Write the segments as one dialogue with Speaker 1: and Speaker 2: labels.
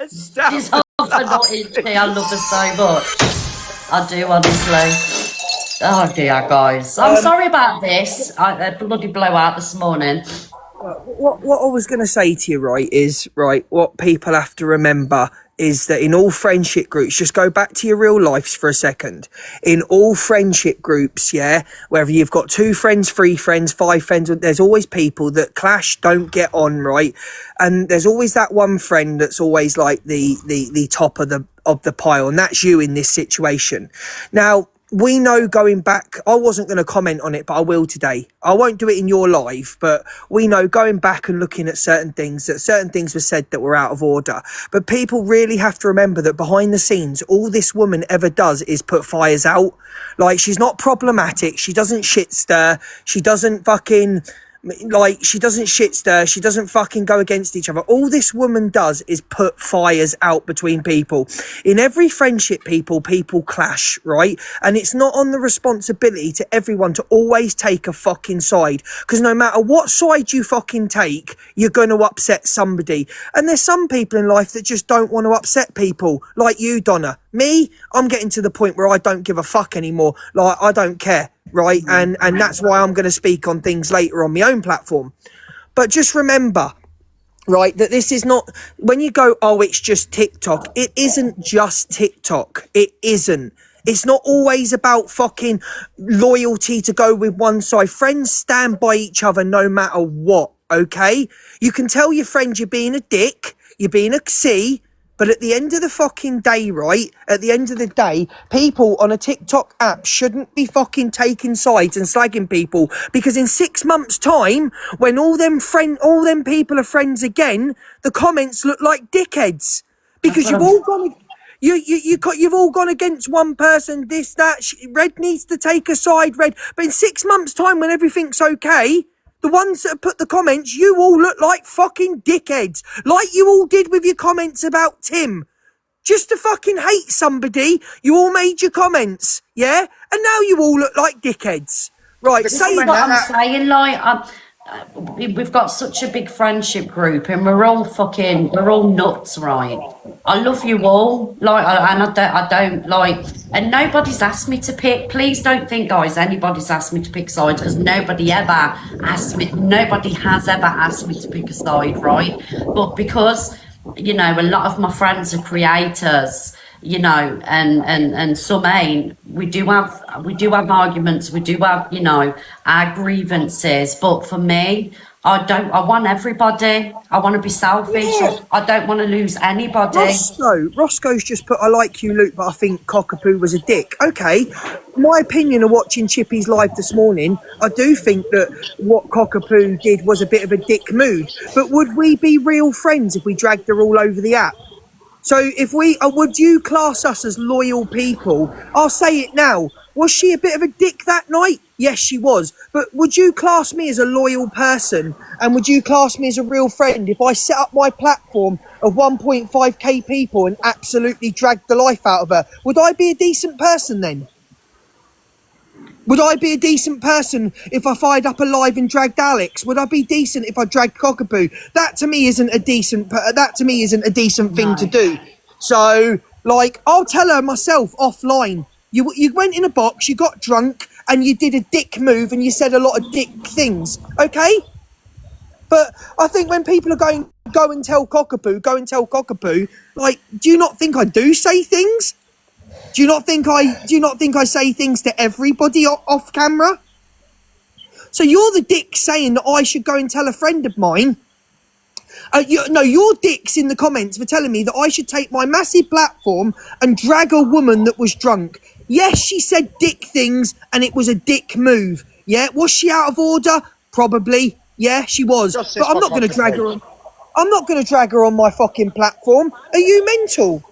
Speaker 1: She's half a nutty. I love her so much. I do, honestly. Oh dear, guys. I'm sorry about this. I bloody blowout this morning.
Speaker 2: What I was going to say to you, right, is, right, what people have to remember is that in all friendship groups, just go back to your real lives for a second. In all friendship groups, yeah, whether you've got 2 friends, 3 friends, 5 friends, there's always people that clash, don't get on, right? And there's always that one friend that's always like the top of the pile, and that's you in this situation. Now, we know going back, I wasn't going to comment on it, but I will today. I won't do it in your live, but we know going back and looking at certain things, that certain things were said that were out of order. But people really have to remember that behind the scenes, all this woman ever does is put fires out. Like, she's not problematic. She doesn't shit stir. She doesn't fucking... Like, she doesn't shit stir. She doesn't fucking go against each other. All this woman does is put fires out between people. In every friendship, people clash, right? And it's not on the responsibility to everyone to always take a fucking side. Because no matter what side you fucking take, you're going to upset somebody. And there's some people in life that just don't want to upset people. Like you, Donna. Me, I'm getting to the point where I don't give a fuck anymore. Like, I don't care. Right, and that's why I'm going to speak on things later on my own platform. But just remember, right, that this is not, when you go, oh, it's just TikTok, it isn't just TikTok. It isn't. It's not always about fucking loyalty to go with one side. Friends stand by each other no matter what, okay? You can tell your friend you're being a dick, you're being a C, but at the end of the fucking day, right, at the end of the day, people on a TikTok app shouldn't be fucking taking sides and slagging people, because in 6 months' time, when all them people are friends again, the comments look like dickheads. Because you've all gone... You've all gone against one person, this, that, Red needs to take a side, Red. But in 6 months' time, when everything's okay... The ones that have put the comments, you all look like fucking dickheads. Like you all did with your comments about Tim. Just to fucking hate somebody, you all made your comments, yeah? And now you all look like dickheads. Right,
Speaker 1: say what I'm saying, like, we've got such a big friendship group and we're all nuts, right? I love you all, like, and I don't like, and nobody's asked me to pick. Please don't think, guys, anybody's asked me to pick sides, because nobody has ever asked me to pick a side, right? But because, you know, a lot of my friends are creators, you know, and some ain't. We do have arguments. We do have, you know, our grievances. But for me, I want everybody. I want to be selfish. Yeah. I don't want to lose anybody.
Speaker 2: Roscoe's just put, I like you, Luke, but I think Cockapoo was a dick. Okay, my opinion of watching Chippy's live this morning, I do think that what Cockapoo did was a bit of a dick mood. But would we be real friends if we dragged her all over the app? So if we, would you class us as loyal people? I'll say it now. Was she a bit of a dick that night? Yes, she was. But would you class me as a loyal person? And would you class me as a real friend if I set up my platform of 1.5k people and absolutely dragged the life out of her? Would I be a decent person then? Would I be a decent person if I fired up a live and dragged Alex? Would I be decent if I dragged Cockapoo? That to me isn't a decent thing to do. So, like, I'll tell her myself offline. You went in a box, you got drunk, and you did a dick move, and you said a lot of dick things. Okay? But I think when people are going, go and tell Cockapoo, like, do you not think I do say things? Do you not think I say things to everybody off camera? So you're the dick saying that I should go and tell a friend of mine. You're dicks in the comments for telling me that I should take my massive platform and drag a woman that was drunk. Yes, she said dick things and it was a dick move. Yeah, was she out of order? Probably. Yeah, she was. But I'm not going to drag her on. I'm not going to drag her on my fucking platform. Are you mental?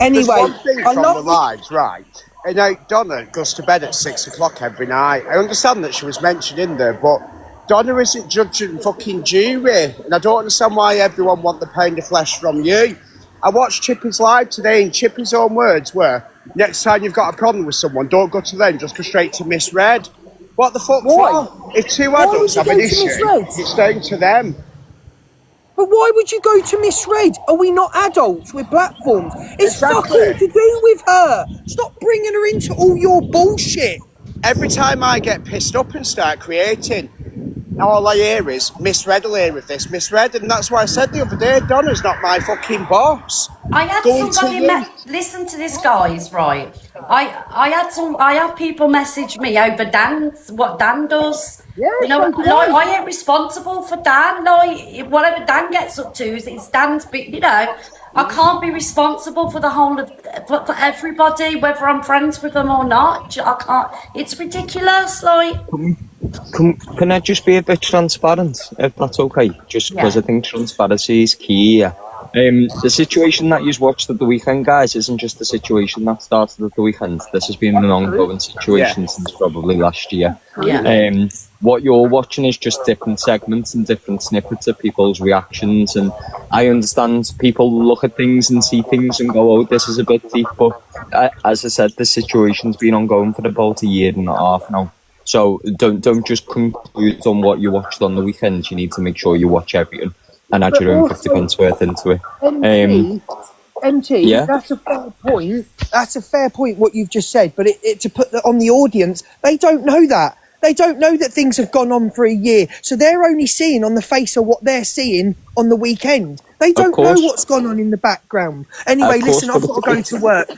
Speaker 2: Anyway,
Speaker 3: there's one thing from the lives, right? You know, Donna goes to bed at 6 o'clock every night. I understand that she was mentioned in there, but Donna isn't judging fucking jury, and I don't understand why everyone want the pound of flesh from you. I watched Chippy's live today, and Chippy's own words were, next time you've got a problem with someone, don't go to them, just go straight to Miss Red. What the fuck for? If two adults have an issue, it's down to them.
Speaker 2: But why would you go to Misread? Are we not adults with platforms? It's
Speaker 3: Exactly.
Speaker 2: fucking to do with her. Stop bringing her into all your bullshit.
Speaker 3: Every time I get pissed up and start creating, all I hear is misread will hear of this, misread, and that's why I said the other day, Donna's not my fucking boss.
Speaker 1: I had
Speaker 3: Going
Speaker 1: somebody
Speaker 3: to you.
Speaker 1: listen to this, guys. Right, I have people message me over Dan's what Dan does.
Speaker 3: Yeah,
Speaker 1: you know,
Speaker 3: so do
Speaker 1: like
Speaker 3: I.
Speaker 1: I ain't responsible for Dan. Like whatever Dan gets up to, it's Dan's. You know, I can't be responsible for the whole of for everybody, whether I'm friends with them or not. I can't. It's ridiculous. Like.
Speaker 4: Can I just be a bit transparent, if that's okay? Just because
Speaker 1: Yeah.
Speaker 4: I think transparency is key here. The situation that you've watched at the weekend, guys, isn't just the situation that started at the weekend. This has been an ongoing situation since probably last year.
Speaker 1: Yeah.
Speaker 4: What you're watching is just different segments and different snippets of people's reactions. And I understand people look at things and see things and go, oh, this is a bit deep. But as I said, the situation's been ongoing for about a year and a half now. So don't just conclude on what you watched on the weekend. You need to make sure you watch everything and add your own 50 pence worth into it.
Speaker 2: MT,
Speaker 4: Yeah.
Speaker 2: that's a fair point. That's a fair point, what you've just said. But it to put that on the audience, they don't know that. They don't know that things have gone on for a year. So they're only seeing on the face of what they're seeing on the weekend. They don't know
Speaker 4: course.
Speaker 2: what's gone on in the background. Anyway,
Speaker 4: Of course,
Speaker 2: listen, I've
Speaker 4: but
Speaker 2: got to go to work.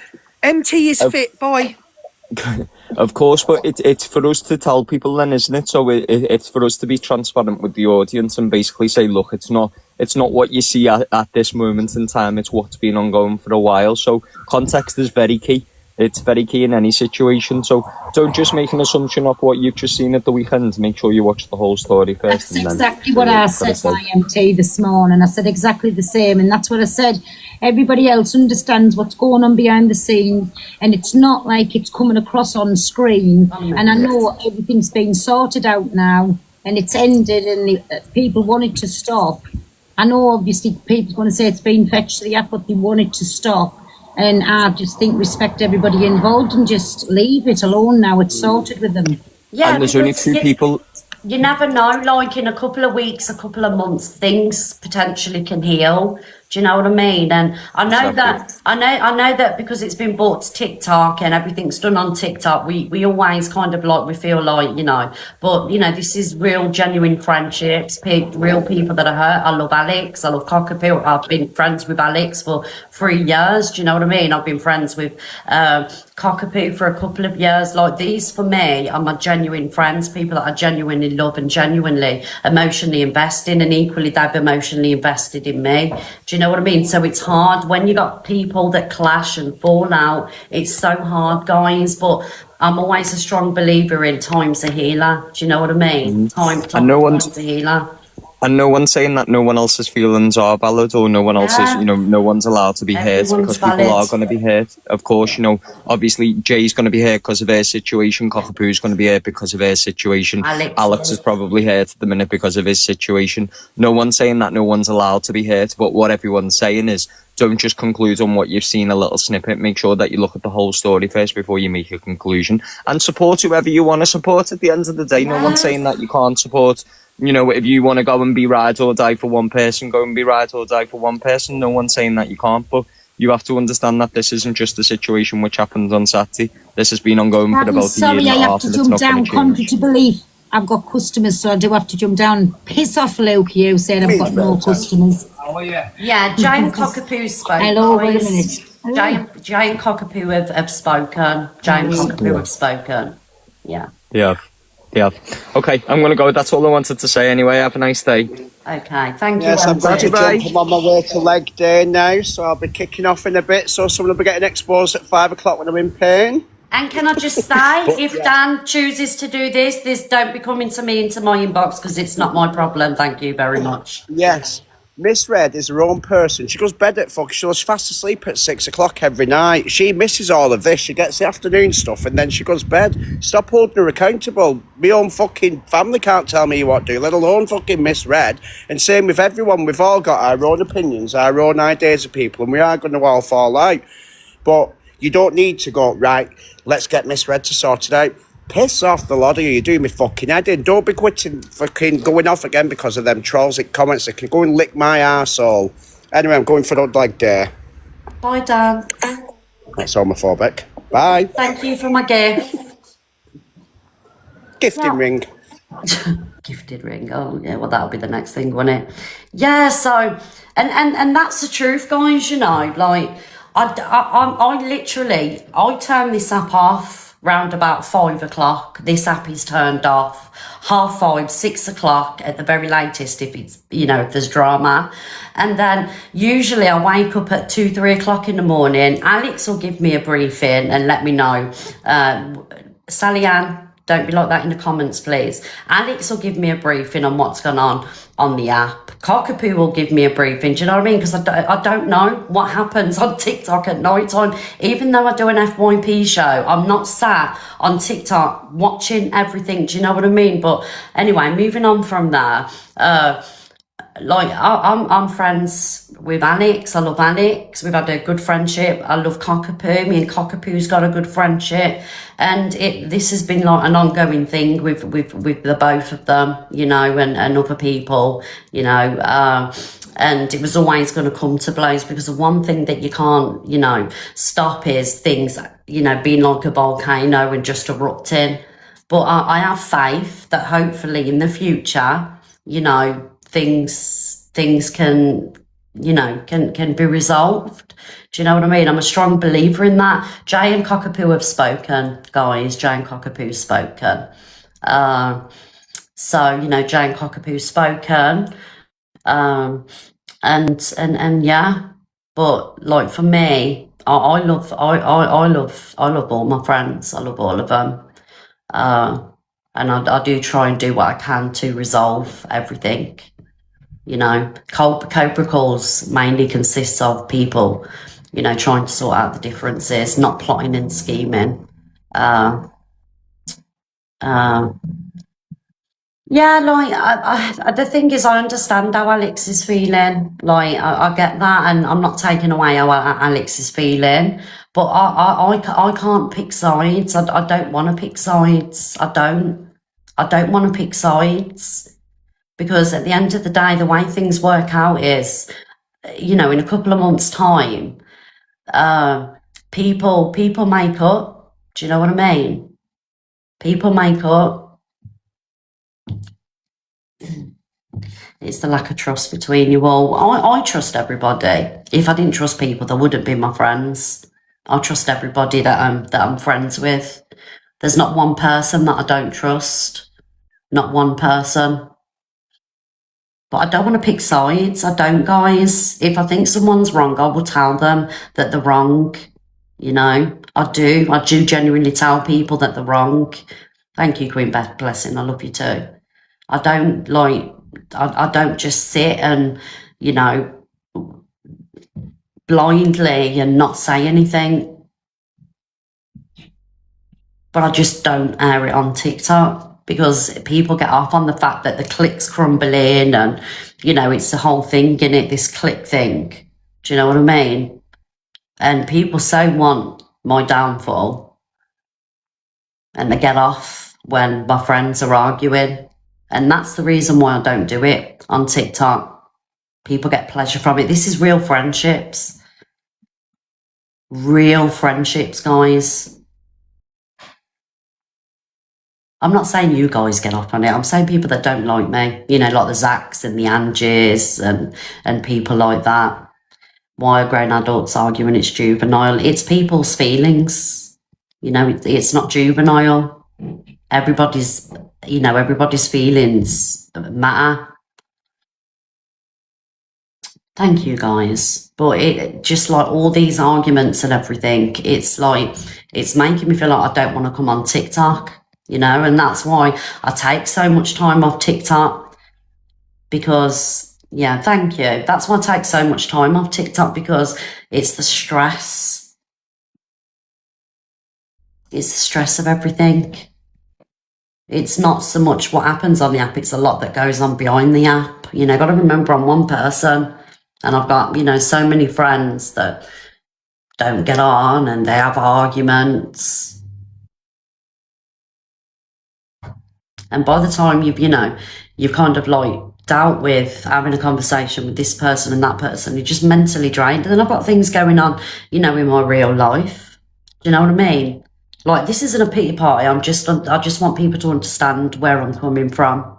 Speaker 2: MT is fit. Bye.
Speaker 4: Of course, but it's for us to tell people then, isn't it? So it's for us to be transparent with the audience and basically say, look, it's not what you see at this moment in time. It's what's been ongoing for a while. So context is very key. It's very key in any situation. So don't just make an assumption of what you've just seen at the weekend. Make sure you watch the whole story first.
Speaker 5: That's exactly what I said to IMT this morning. I said exactly the same, and that's what I said. Everybody else understands what's going on behind the scene, and it's not like it's coming across on screen. And I know everything's been sorted out now, and it's ended, and people want it to stop. I know obviously people's going to say it's been fetched to the app, but they want it to stop. And I just think respect everybody involved and just leave it alone now. It's sorted with them.
Speaker 1: Yeah.
Speaker 4: And there's only
Speaker 1: because
Speaker 4: two people.
Speaker 1: You never know, like in a couple of weeks, a couple of months, things potentially can heal. Do you know what I mean? And I know I know that because it's been brought to TikTok and everything's done on TikTok, we always kind of like, we feel like, you know, but you know, this is real, genuine friendships, real people that are hurt. I love Alex. I love Cockapoo. I've been friends with Alex for 3 years. Do you know what I mean? I've been friends with Cockapoo for a couple of years. Like, these for me are my genuine friends, people that I genuinely love and genuinely emotionally invest in, and equally they've emotionally invested in me. Do you know what I mean? So it's hard when you got people that clash and fall out. It's so hard, guys. But I'm always a strong believer in time's a healer. Do you know what I mean? Time's a healer.
Speaker 4: And no one's saying that no one else's feelings are valid, or no one else's, you know, no one's allowed to be hurt, because people are going to be hurt. Of course, you know, obviously Jay's going to be hurt because of her situation. Cockapoo's going to be hurt because of her situation. Alex is probably hurt at the minute because of his situation. No one's saying that no one's allowed to be hurt, but what everyone's saying is, don't just conclude on what you've seen, a little snippet. Make sure that you look at the whole story first before you make a conclusion, and support whoever you want to support. At the end of the day, no one's saying that you can't support. You know, if you want to go and be ride or die for one person, go and be ride or die for one person. No one's saying that you can't, but you have to understand that this isn't just the situation which happened on Saturday. This has been ongoing for about a year and a half.
Speaker 5: Sorry, I have to jump down. Contrary to belief, I've got customers, so I do have to jump down. Piss off, Luke, you saying I've got no customers.
Speaker 3: Oh, yeah.
Speaker 1: Yeah, Jay and Cockapoo spoke.
Speaker 5: Hello, wait a minute.
Speaker 1: Jay and Cockapoo have spoken. Jay and Cockapoo have spoken. Yeah.
Speaker 4: Yeah. Okay, I'm going to go. That's all I wanted to say anyway. Have a nice day.
Speaker 1: Okay, thank you.
Speaker 3: Yes, I'm glad to
Speaker 2: Bye.
Speaker 3: jump. I'm on my way to leg day now, so I'll be kicking off in a bit. So someone will be getting exposed at 5 o'clock when I'm in pain.
Speaker 1: And can I just say, if Dan chooses to do this don't be coming to me into my inbox, because it's not my problem. Thank you very much.
Speaker 3: Yes. Miss Red is her own person. She goes bed at she goes fast asleep at 6 o'clock every night. She misses all of this. She gets the afternoon stuff and then she goes bed. Stop holding her accountable. My own fucking family can't tell me what to do, let alone fucking Miss Red. And same with everyone. We've all got our own opinions, our own ideas of people, and we are going to all fall out. But you don't need to go, right, let's get Miss Red to sort it out. Piss off, the lot of you. You do me fucking head in. Don't be quitting fucking going off again because of them trolls in comments. They can go and lick my arsehole. Anyway, I'm going for the leg day.
Speaker 1: Bye, Dan.
Speaker 3: That's homophobic. Bye.
Speaker 1: Thank you for my gift.
Speaker 3: Gifting ring.
Speaker 1: Gifted ring. Oh yeah, well that'll be the next thing, won't it? Yeah. So, and that's the truth, guys. You know, like I literally I turn this app off round about 5 o'clock. This app is turned off 5:30, 6 o'clock at the very latest if it's, you know, if there's drama. And then usually I wake up at 2, 3 o'clock in the morning. Alex will give me a briefing and let me know. Sally Ann, don't be like that in the comments, please. Alex will give me a briefing on what's going on the app. Cockapoo will give me a briefing, do you know what I mean? Because I don't know what happens on TikTok at night time. Even though I do an FYP show, I'm not sat on TikTok watching everything, do you know what I mean? But anyway, moving on from there, like I'm friends with Alex. I love Alex. We've had a good friendship. I love Cockapoo. Me and Cockapoo's got a good friendship, and this has been like an ongoing thing with the both of them, you know, and other people, you know. And it was always going to come to blows because the one thing that you can't, you know, stop is things, you know, being like a volcano and just erupting. But I have faith that hopefully in the future, you know, things can, you know, can be resolved. Do you know what I mean? I'm a strong believer in that. Jay and Cockapoo have spoken, guys. Jay and Cockapoo's spoken. So, you know, Jay and Cockapoo's spoken. And yeah, but like for me, I love all my friends. I love all of them. And I do try and do what I can to resolve everything. You know, Cobra calls mainly consists of people, you know, trying to sort out the differences, not plotting and scheming. Yeah, like the thing is, I understand how Alex is feeling. Like I get that, and I'm not taking away how Alex is feeling. But I can't pick sides. I don't want to pick sides. I don't want to pick sides. Because at the end of the day, the way things work out is, you know, in a couple of months' time, people make up. Do you know what I mean? People make up. It's the lack of trust between you all. I trust everybody. If I didn't trust people, they wouldn't be my friends. I trust everybody that I'm friends with. There's not one person that I don't trust. Not one person. But I don't want to pick sides. I don't, guys. If I think someone's wrong, I will tell them that they're wrong. You know, I do genuinely tell people that they're wrong. Thank you, Queen Beth Blessing. I love you too. I don't I don't just sit and, you know, blindly and not say anything. But I just don't air it on TikTok. Because people get off on the fact that the click's crumbling and, you know, it's the whole thing, innit, this click thing. Do you know what I mean? And people so want my downfall. And they get off when my friends are arguing. And that's the reason why I don't do it on TikTok. People get pleasure from it. This is real friendships. Real friendships, guys. I'm not saying you guys get off on it. I'm saying people that don't like me, you know, like the Zacks and the Angies and people like that. Why are grown adults arguing it's juvenile? It's people's feelings. You know, it's not juvenile. Everybody's, you know, everybody's feelings matter. Thank you, guys. But it just like all these arguments and everything, it's like, it's making me feel like I don't want to come on TikTok. You know, and that's why I take so much time off TikTok because, yeah, thank you. That's why I take so much time off TikTok because it's the stress. It's the stress of everything. It's not so much what happens on the app, it's a lot that goes on behind the app. You know, got to remember I'm one person and I've got, you know, so many friends that don't get on and they have arguments. And by the time you've kind of like dealt with having a conversation with this person and that person, you're just mentally drained. And then I've got things going on, in my real life. Do you know what I mean? Like, this isn't a pity party. I just want people to understand where I'm coming from.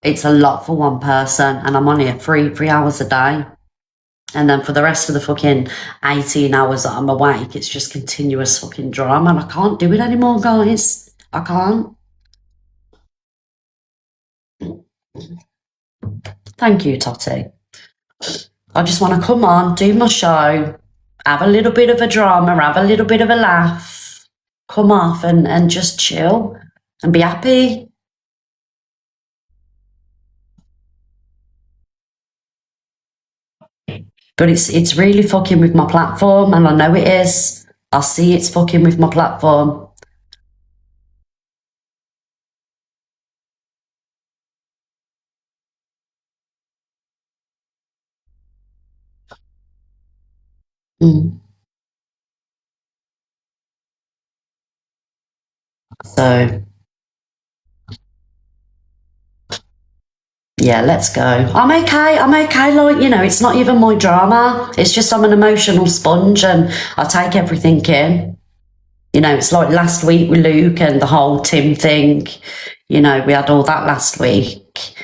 Speaker 1: It's a lot for one person, and I'm on here 3 hours a day. And then for the rest of the fucking 18 hours that I'm awake, it's just continuous fucking drama. And I can't do it anymore, guys. I can't. Thank you, Totty. I just want to come on, do my show, have a little bit of a drama, have a little bit of a laugh, come off and just chill and be happy. But it's really fucking with my platform, and I know it is. I see it's fucking with my platform. So, yeah, let's go. I'm okay. Like, it's not even my drama. It's just I'm an emotional sponge and I take everything in. It's like last week with Luke and the whole Tim thing. We had all that last week.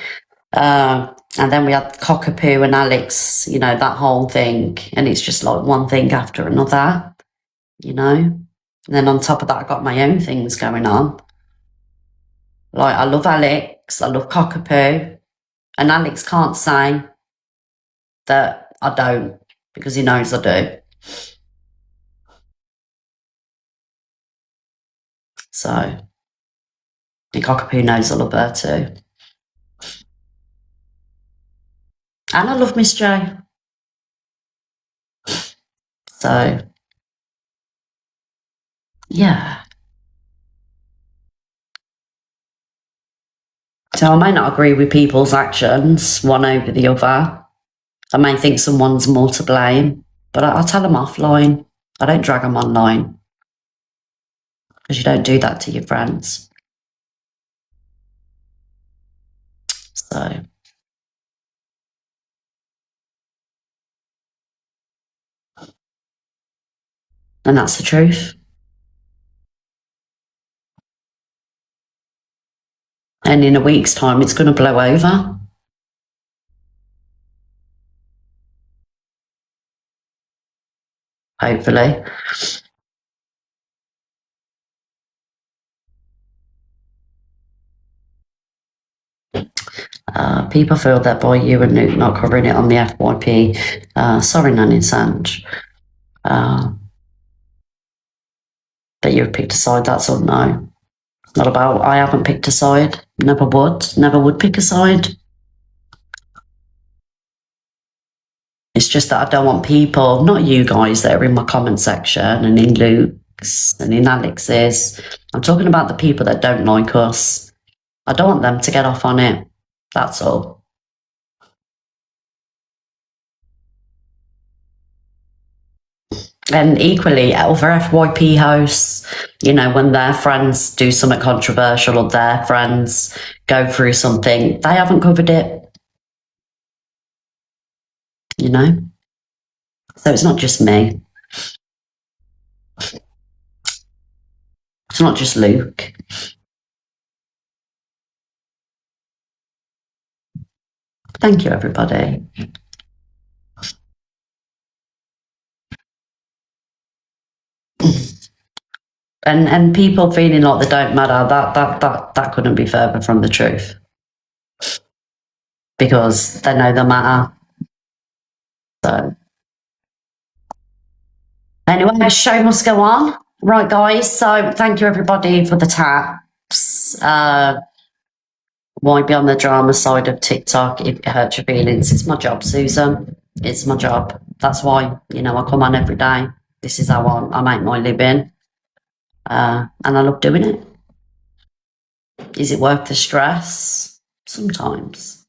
Speaker 1: And then we had Cockapoo and Alex, that whole thing. And it's just like one thing after another, And then on top of that, I got my own things going on. Like, I love Alex. I love Cockapoo. And Alex can't say that I don't, because he knows I do. So, and Cockapoo knows I love her too. And I love Miss J. So, yeah. So I may not agree with people's actions, one over the other. I may think someone's more to blame, but I'll tell them offline. I don't drag them online. Because you don't do that to your friends. So. And that's the truth. And in a week's time, it's going to blow over. Hopefully. People feel that by you and Luke not covering it on the FYP, sorry, Nanny Sanj, that you've picked a side, that's all. No. It's not about, I haven't picked a side, never would pick a side. It's just that I don't want people, not you guys that are in my comment section and in Luke's and in Alex's, I'm talking about the people that don't like us. I don't want them to get off on it, that's all. And equally, other FYP hosts, when their friends do something controversial or their friends go through something, they haven't covered it. So it's not just me. It's not just Luke. Thank you, everybody. And people feeling like they don't matter, that couldn't be further from the truth. Because they know they matter. So anyway, the show must go on. Right, guys. So thank you, everybody, for the taps. Why be on the drama side of TikTok if it hurts your feelings? It's my job, Susan. It's my job. That's why, I come on every day. This is how I make my living. And I love doing it. Is it worth the stress? Sometimes.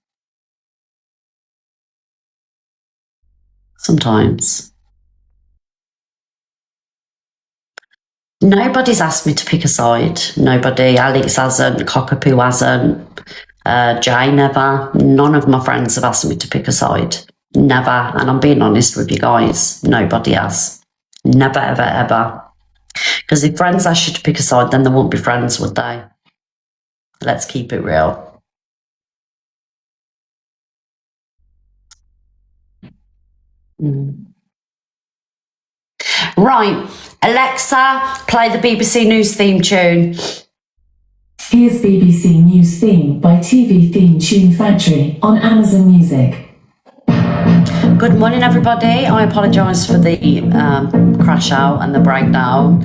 Speaker 1: Nobody's asked me to pick a side. Nobody. Alex hasn't. Cockapoo hasn't. Jay never. None of my friends have asked me to pick a side. Never. And I'm being honest with you guys. Nobody has. Never, ever, ever. Because if friends ask you to pick a side, then they won't be friends, would they? Let's keep it real. Right. Alexa, play the BBC News theme tune.
Speaker 6: Here's BBC News theme by TV Theme Tune Factory on Amazon Music.
Speaker 1: Good morning, everybody. I apologise for the crash out and the breakdown.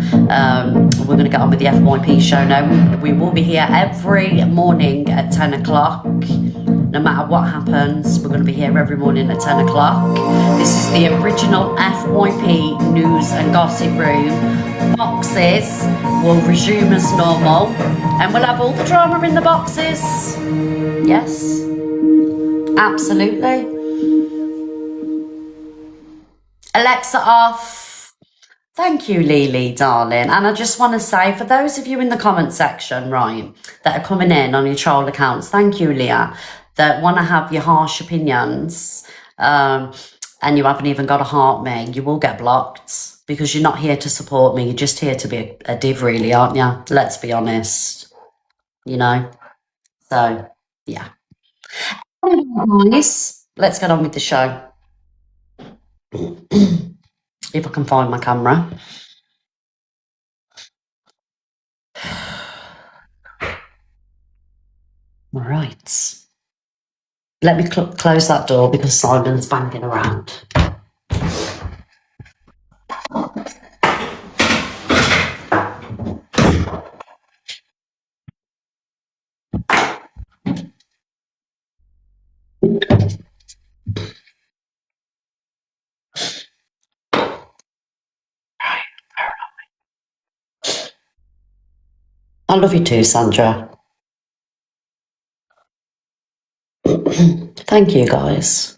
Speaker 1: We're going to get on with the FYP show now. We will be here every morning at 10 o'clock. No matter what happens, we're going to be here every morning at 10 o'clock. This is the original FYP news and gossip room. Boxes will resume as normal, and we'll have all the drama in the boxes. Yes, absolutely. Alexa off. Thank you, Lily, darling. And I just want to say, for those of you in the comment section, right, that are coming in on your troll accounts, thank you, Leah, that want to have your harsh opinions, and you haven't even got to heart me, you will get blocked because you're not here to support me. You're just here to be a div, really, aren't you? Let's be honest, you know? So, yeah. Nice. Let's get on with the show. If I can find my camera. All right. Let me close that door because Simon's banging around. I love you too, Sandra. Thank you, guys.